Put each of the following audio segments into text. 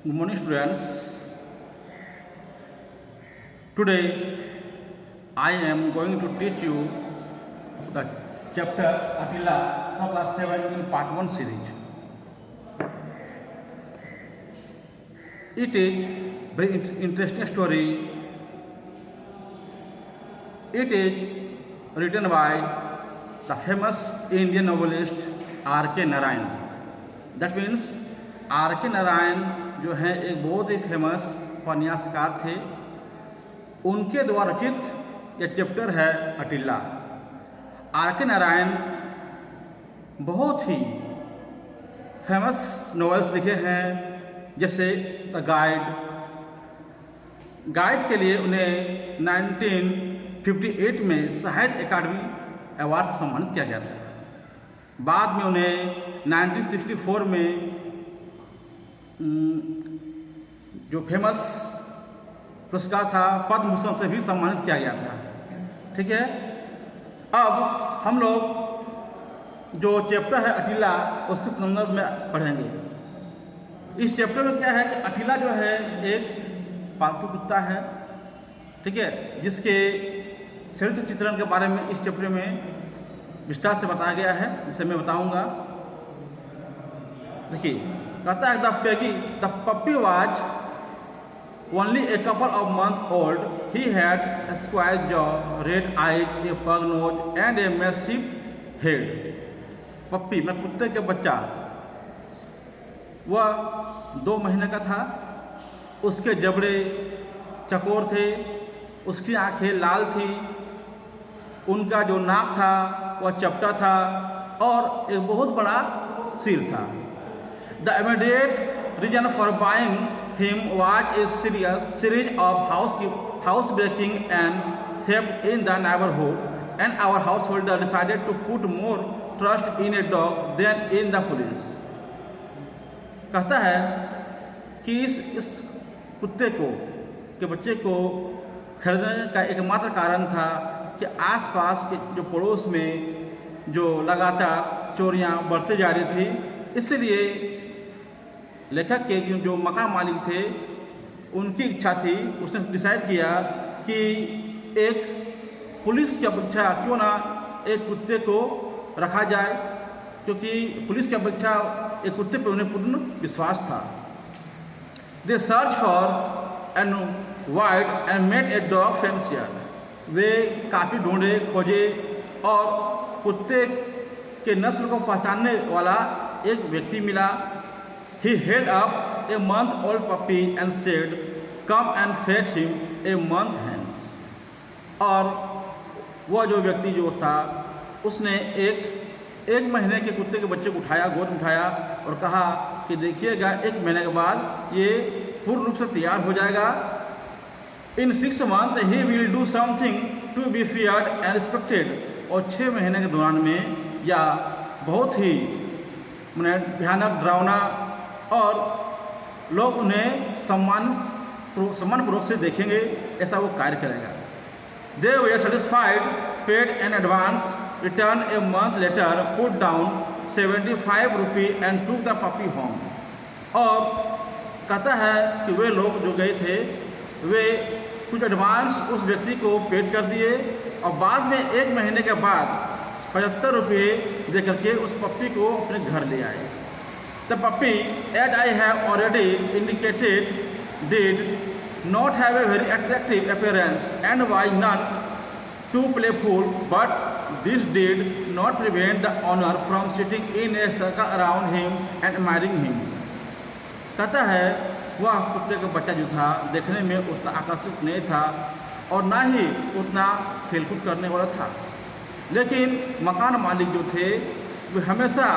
Good morning, students. Today I am going to teach you the chapter Attila from class 7 in part 1 series. It is very interesting story. It is written by the famous Indian novelist R.K. Narayan. That means R.K. Narayan जो है एक बहुत ही famous उपन्यासकार थे। उनके द्वारा रचित यह चैप्टर है अटिला। R.K. नारायण बहुत ही फेमस नॉवेल्स लिखे हैं, जैसे द गाइड के लिए उन्हें 1958 में साहित्य अकादमी अवार्ड से सम्मानित किया गया था। बाद में उन्हें 1964 में जो फेमस पुरस्कार था पद्म भूषण से भी सम्मानित किया गया था। ठीक है, अब हम लोग जो चैप्टर है अटिला उसके संदर्भ में पढ़ेंगे। इस चैप्टर में क्या है कि अटिला जो है एक पालतू कुत्ता है, ठीक है, जिसके चरित्र चित्रण के बारे में इस चैप्टर में विस्तार से बताया गया है, जिसे मैं बताऊंगा। देखिए, कहता है the puppy was only a couple of months old. He had a square jaw, red eyes, a pug nose and a massive head. पप्पी मतलब कुत्ते के बच्चा, वह 2 महीने का था। उसके जबड़े चकोर थे, उसकी आंखें लाल थी, उनका जो नाक था वह चपटा था और एक बहुत बड़ा सिर था। The immediate reason for buying him was a series of housebreaking and theft in the neighborhood, and our householder decided to put more trust in a dog than in the police. कहता है कि इस कुत्ते के बच्चे को खरीदने का एकमात्र कारण था कि आसपास के जो पड़ोस में जो लगातार चोरियां बढ़ती जा रही थी, इसलिए लेखक के जो मकान मालिक थे उनकी इच्छा थी, उसने डिसाइड किया कि एक पुलिस की अपेक्षा क्यों ना एक कुत्ते को रखा जाए, क्योंकि पुलिस की अपेक्षा एक कुत्ते पर उन्हें पूर्ण विश्वास था। They search far and wide and made a dog fancier. वे काफ़ी ढूंढे खोजे और कुत्ते के नस्ल को पहचानने वाला एक व्यक्ति मिला। He held up a month-old puppy and said, "Come and fetch him a month hence." और वह जो व्यक्ति जो था उसने एक महीने के कुत्ते के बच्चे को उठाया, गोद में उठाया और कहा कि देखिएगा 1 महीने के बाद ये पूर्ण रूप से तैयार हो जाएगा। In 6 months he will do something to be feared and respected. और 6 महीने के दौरान में या बहुत ही भयानक, डरावना और लोग उन्हें सम्मानपूर्वक से देखेंगे, ऐसा वो कार्य करेगा। They were satisfied, paid in advance, returned a month later, put down 75 rupees and took the puppy home. और कहता है कि वे लोग जो गए थे वे कुछ एडवांस उस व्यक्ति को पेड कर दिए और बाद में 1 महीने के बाद 75 रुपये दे करके उस पप्पी को अपने घर ले आए। The puppy, as I have already indicated, did not have a very attractive appearance and was none too playful, but this did not prevent the owner from sitting in a circle around him and admiring him. कहता है वह कुत्ते का बच्चा जो था देखने में उतना आकर्षक नहीं था और ना ही उतना खेलकूद करने वाला था, लेकिन मकान मालिक जो थे वे हमेशा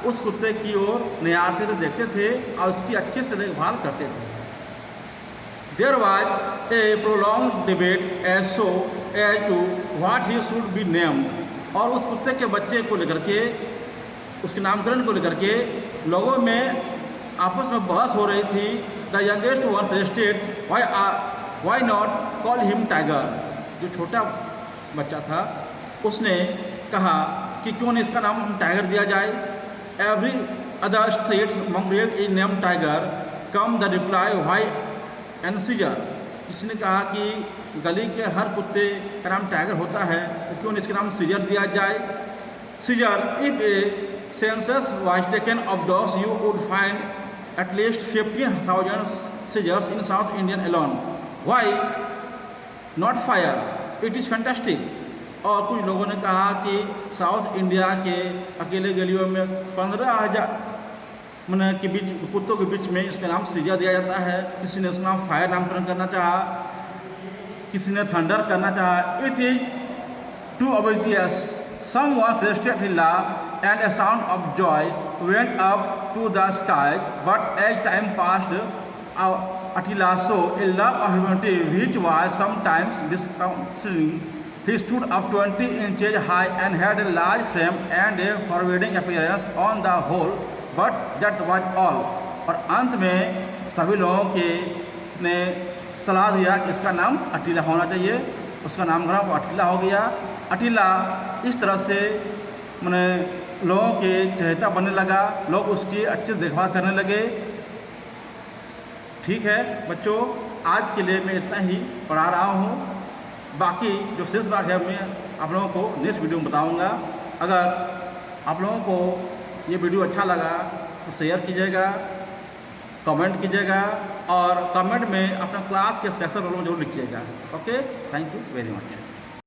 उस कुत्ते की ओर निहारते थे, देखते थे और उसकी अच्छे से देखभाल करते थे। There was a prolonged debate as to what he should be named. और उस कुत्ते के बच्चे को लेकर के, उसके नामकरण को लेकर के लोगों में आपस में बहस हो रही थी। The youngest one suggested, why not call him Tiger? जो छोटा बच्चा था उसने कहा कि क्यों नहीं इसका नाम टाइगर दिया जाए। Every other street mongrel is named Tiger. Came the reply why and Caesar. किसी ने कहा कि गली के हर कुत्ते का नाम टाइगर होता है तो क्यों इसका नाम सीजर दिया जाए। Caesar, if a census was taken of dogs you would find at least 50,000 Caesars in South Indian alone, why not fire, it is fantastic. और कुछ लोगों ने कहा कि साउथ इंडिया के अकेले गलियों में 15,000 मैंने के बीच कुत्तों के बीच में इसका नाम सीजर दिया जाता है। किसी ने उसका नाम फायर नामकरण करना चाहा, किसी ने थंडर करना चाहा। It is too obvious, someone suggested Attila and a sound of joy went up to the sky, but as time passed Attila saw a love of humanity which was sometimes disconcerting. He stood up 20 inches high and had a large frame and a forbidding appearance on the whole, but that was all. और अंत में सभी लोगों के ने सलाह दिया कि इसका नाम अटीला होना चाहिए। उसका नामकरण अटीला हो गया। अटीला इस तरह से मैंने लोगों के चहेता बनने लगा, लोग उसकी अच्छी देखभाल करने लगे। ठीक है बच्चों, आज के लिए मैं इतना ही पढ़ा रहा हूँ। बाकी जो शेष भाग है मैं आप लोगों को नेक्स्ट वीडियो में बताऊँगा। अगर आप लोगों को ये वीडियो अच्छा लगा तो शेयर कीजिएगा, कमेंट कीजिएगा और कमेंट में अपना क्लास के सेक्शन रोल में जरूर लिखिएगा। Okay, thank you very much.